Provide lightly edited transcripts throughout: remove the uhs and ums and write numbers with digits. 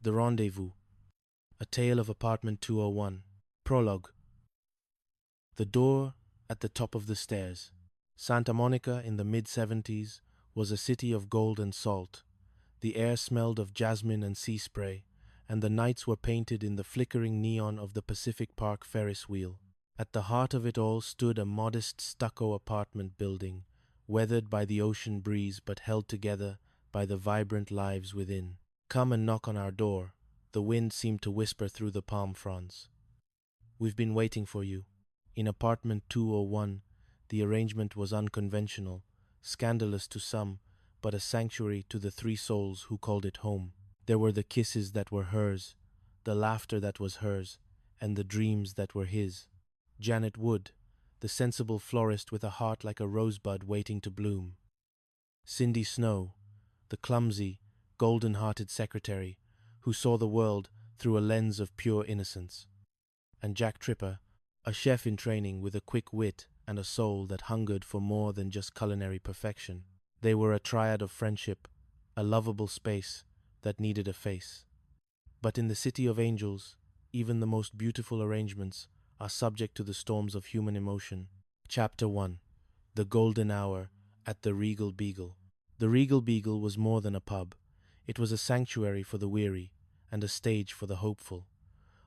The Rendezvous. A Tale of Apartment 201. Prologue. The door at the top of the stairs. Santa Monica in the mid-70s was a city of gold and salt. The air smelled of jasmine and sea spray, and the nights were painted in the flickering neon of the Pacific Park Ferris wheel. At the heart of it all stood a modest stucco apartment building, weathered by the ocean breeze but held together by the vibrant lives within. "Come and knock on our door," the wind seemed to whisper through the palm fronds. "We've been waiting for you." In apartment 201, the arrangement was unconventional, scandalous to some, but a sanctuary to the three souls who called it home. There were the kisses that were hers, the laughter that was hers, and the dreams that were his. Janet Wood, the sensible florist with a heart like a rosebud waiting to bloom. Cindy Snow, the clumsy, golden-hearted secretary who saw the world through a lens of pure innocence. And Jack Tripper, a chef in training with a quick wit and a soul that hungered for more than just culinary perfection. They were a triad of friendship, a lovable space that needed a face. But in the City of Angels, even the most beautiful arrangements are subject to the storms of human emotion. Chapter 1. The Golden Hour at the Regal Beagle. The Regal Beagle was more than a pub. It was a sanctuary for the weary and a stage for the hopeful.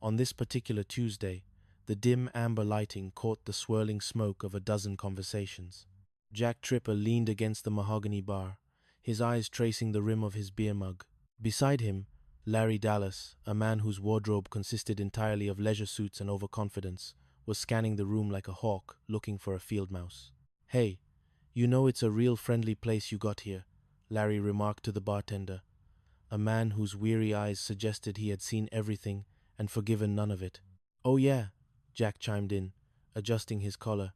On this particular Tuesday, the dim amber lighting caught the swirling smoke of a dozen conversations. Jack Tripper leaned against the mahogany bar, his eyes tracing the rim of his beer mug. Beside him, Larry Dallas, a man whose wardrobe consisted entirely of leisure suits and overconfidence, was scanning the room like a hawk looking for a field mouse. "Hey, you know it's a real friendly place you got here," Larry remarked to the bartender, a man whose weary eyes suggested he had seen everything and forgiven none of it. "Oh yeah," Jack chimed in, adjusting his collar.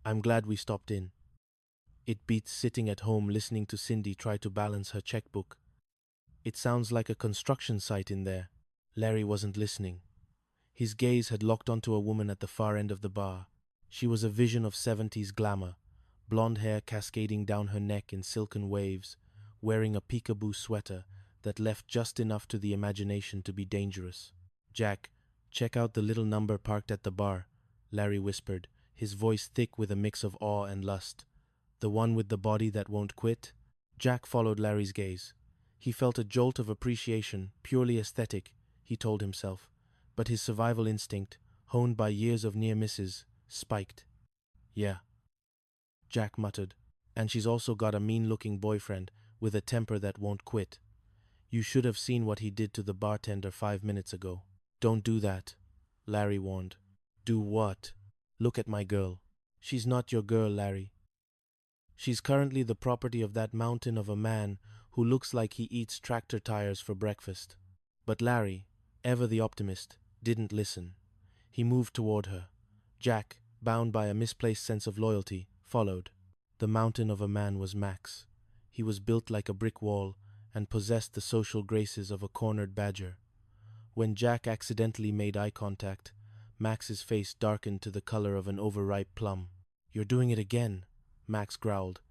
"I'm glad we stopped in. It beats sitting at home listening to Cindy try to balance her checkbook. It sounds like a construction site in there." Larry wasn't listening. His gaze had locked onto a woman at the far end of the bar. She was a vision of 70s glamour, blonde hair cascading down her neck in silken waves, wearing a peekaboo sweater that left just enough to the imagination to be dangerous. "Jack, check out the little number parked at the bar," Larry whispered, his voice thick with a mix of awe and lust. "The one with the body that won't quit?" Jack followed Larry's gaze. He felt a jolt of appreciation, purely aesthetic, he told himself, but his survival instinct, honed by years of near misses, spiked. "Yeah," Jack muttered, "and she's also got a mean-looking boyfriend with a temper that won't quit. You should have seen what he did to the bartender 5 minutes ago." "Don't do that," Larry warned. "Do what?" "Look at my girl." "She's not your girl, Larry. She's currently the property of that mountain of a man who looks like he eats tractor tires for breakfast." But Larry, ever the optimist, didn't listen. He moved toward her. Jack, bound by a misplaced sense of loyalty, followed. The mountain of a man was Max. He was built like a brick wall and possessed the social graces of a cornered badger. When Jack accidentally made eye contact, Max's face darkened to the color of an overripe plum. "You're doing it again," Max growled,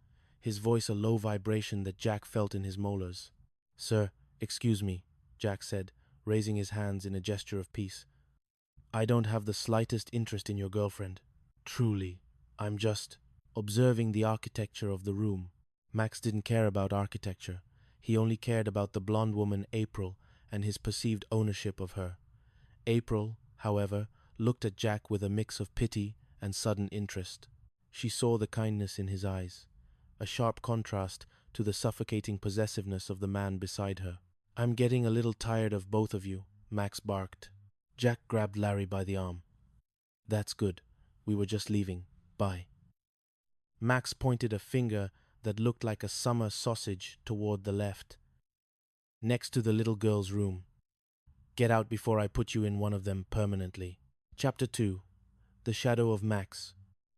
his voice a low vibration that Jack felt in his molars. "Sir, excuse me," Jack said, raising his hands in a gesture of peace. "I don't have the slightest interest in your girlfriend. Truly, I'm just observing the architecture of the room." Max didn't care about architecture. He only cared about the blonde woman April and his perceived ownership of her. April, however, looked at Jack with a mix of pity and sudden interest. She saw the kindness in his eyes, a sharp contrast to the suffocating possessiveness of the man beside her. "I'm getting a little tired of both of you," Max barked. Jack grabbed Larry by the arm. "That's good. We were just leaving. Bye." Max pointed a finger that looked like a summer sausage toward the left, next to the little girl's room. "Get out before I put you in one of them permanently." Chapter 2. The Shadow of Max.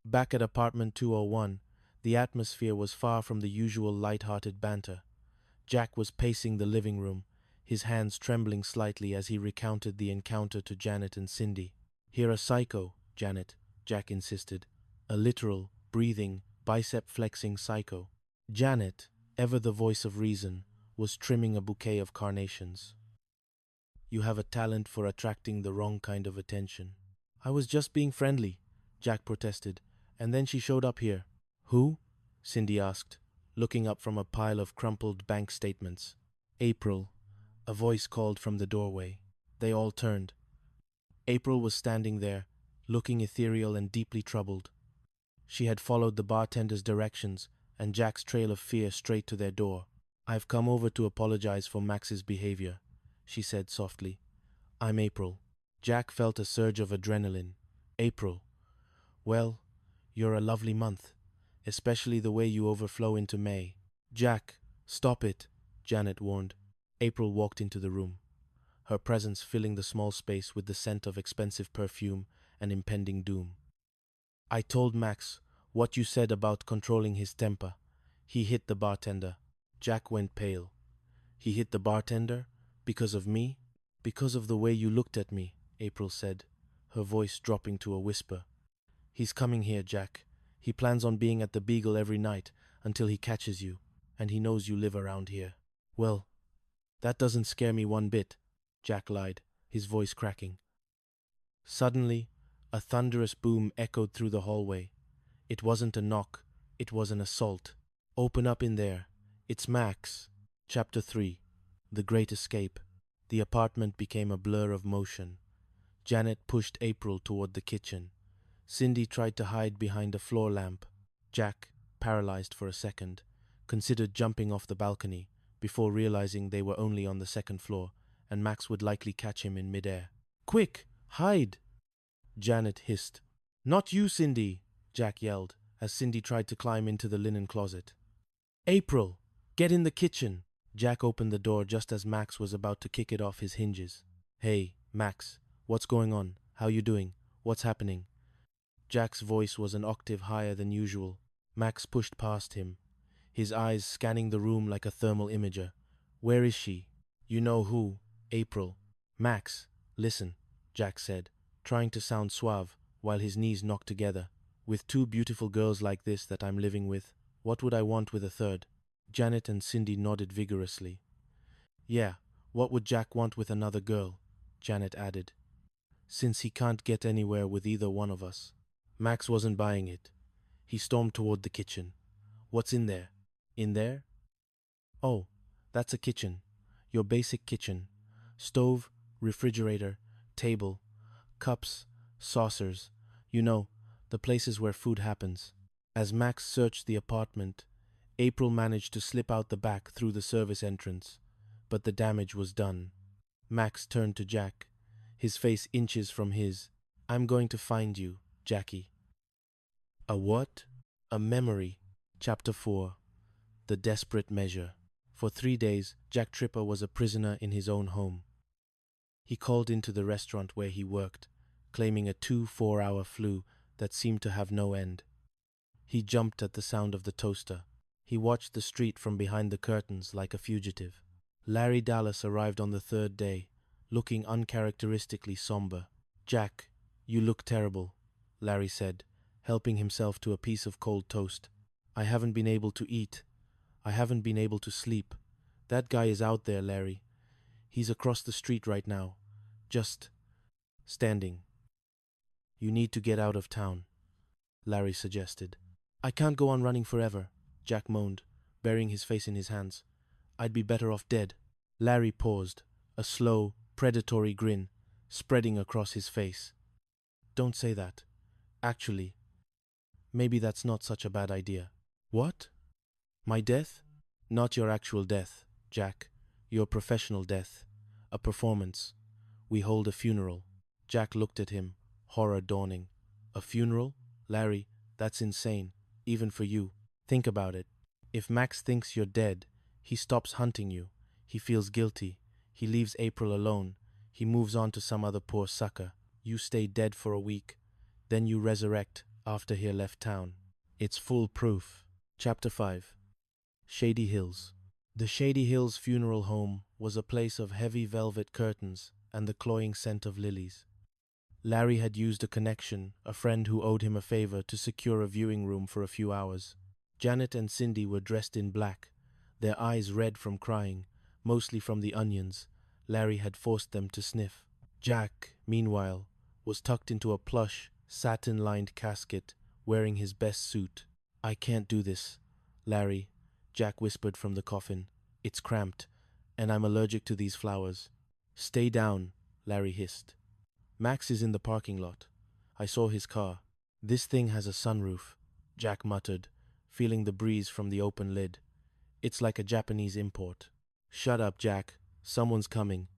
Back at apartment 201, the atmosphere was far from the usual light-hearted banter. Jack was pacing the living room, his hands trembling slightly as he recounted the encounter to Janet and Cindy. "You're a psycho, Janet," Jack insisted. "A literal, breathing, bicep-flexing psycho." Janet, ever the voice of reason, was trimming a bouquet of carnations. You have a talent for attracting the wrong kind of attention. I was just being friendly, Jack protested, and then she showed up here. Who? Cindy asked, looking up from a pile of crumpled bank statements. April, a voice called from the doorway. They all turned. April was standing there, looking ethereal and deeply troubled. She had followed the bartender's directions and Jack's trail of fear straight to their door. I've come over to apologize for Max's behavior, she said softly. I'm April. Jack felt a surge of adrenaline. April. Well, you're a lovely month, especially the way you overflow into May. Jack, stop it, Janet warned. April walked into the room, her presence filling the small space with the scent of expensive perfume and impending doom. I told Max what you said about controlling his temper. He hit the bartender. Jack went pale. He hit the bartender? Because of me? Because of the way you looked at me, April said, her voice dropping to a whisper. He's coming here, Jack. He plans on being at the Beagle every night until he catches you, and he knows you live around here. Well, that doesn't scare me one bit, Jack lied, his voice cracking. Suddenly, a thunderous boom echoed through the hallway. It wasn't a knock, it was an assault. Open up in there. It's Max. Chapter 3. The Great Escape. The apartment became a blur of motion. Janet pushed April toward the kitchen. Cindy tried to hide behind a floor lamp. Jack, paralyzed for a second, considered jumping off the balcony before realizing they were only on the second floor and Max would likely catch him in midair. Quick, hide! Janet hissed. Not you, Cindy, Jack yelled as Cindy tried to climb into the linen closet. April, get in the kitchen! Jack opened the door just as Max was about to kick it off his hinges. Hey, Max, what's going on? How you doing? What's happening? Jack's voice was an octave higher than usual. Max pushed past him, his eyes scanning the room like a thermal imager. Where is she? You know who? April. Max, listen, Jack said, trying to sound suave while his knees knocked together. With two beautiful girls like this that I'm living with, what would I want with a third? Janet and Cindy nodded vigorously. Yeah, what would Jack want with another girl? Janet added. Since he can't get anywhere with either one of us. Max wasn't buying it. He stormed toward the kitchen. What's in there? In there? Oh, that's a kitchen. Your basic kitchen. Stove, refrigerator, table, cups, saucers. You know, the places where food happens. As Max searched the apartment, April managed to slip out the back through the service entrance, but the damage was done. Max turned to Jack, his face inches from his. I'm going to find you, Jackie. A what? A memory. Chapter 4. The Desperate Measure. For 3 days, Jack Tripper was a prisoner in his own home. He called into the restaurant where he worked, claiming a 4-hour flu that seemed to have no end. He jumped at the sound of the toaster. He watched the street from behind the curtains like a fugitive. Larry Dallas arrived on the 3rd day, looking uncharacteristically somber. Jack, you look terrible, Larry said, helping himself to a piece of cold toast. I haven't been able to eat. I haven't been able to sleep. That guy is out there, Larry. He's across the street right now, just standing. You need to get out of town, Larry suggested. I can't go on running forever, Jack moaned, burying his face in his hands. I'd be better off dead. Larry paused, a slow, predatory grin spreading across his face. Don't say that. Actually, maybe that's not such a bad idea. What? My death? Not your actual death, Jack. Your professional death. A performance. We hold a funeral. Jack looked at him, horror dawning. A funeral? Larry, that's insane, even for you. Think about it. If Max thinks you're dead, he stops hunting you. He feels guilty. He leaves April alone. He moves on to some other poor sucker. You stay dead for a week. Then you resurrect after he left town. It's foolproof. Chapter 5. Shady Hills. The Shady Hills funeral home was a place of heavy velvet curtains and the cloying scent of lilies. Larry had used a connection, a friend who owed him a favor, to secure a viewing room for a few hours. Janet and Cindy were dressed in black, their eyes red from crying, mostly from the onions, Larry had forced them to sniff. Jack, meanwhile, was tucked into a plush, satin-lined casket, wearing his best suit. "I can't do this, Larry," Jack whispered from the coffin. "It's cramped, and I'm allergic to these flowers." "Stay down," Larry hissed. "Max is in the parking lot. I saw his car." "This thing has a sunroof," Jack muttered, feeling the breeze from the open lid. "It's like a Japanese import." "Shut up, Jack. Someone's coming,"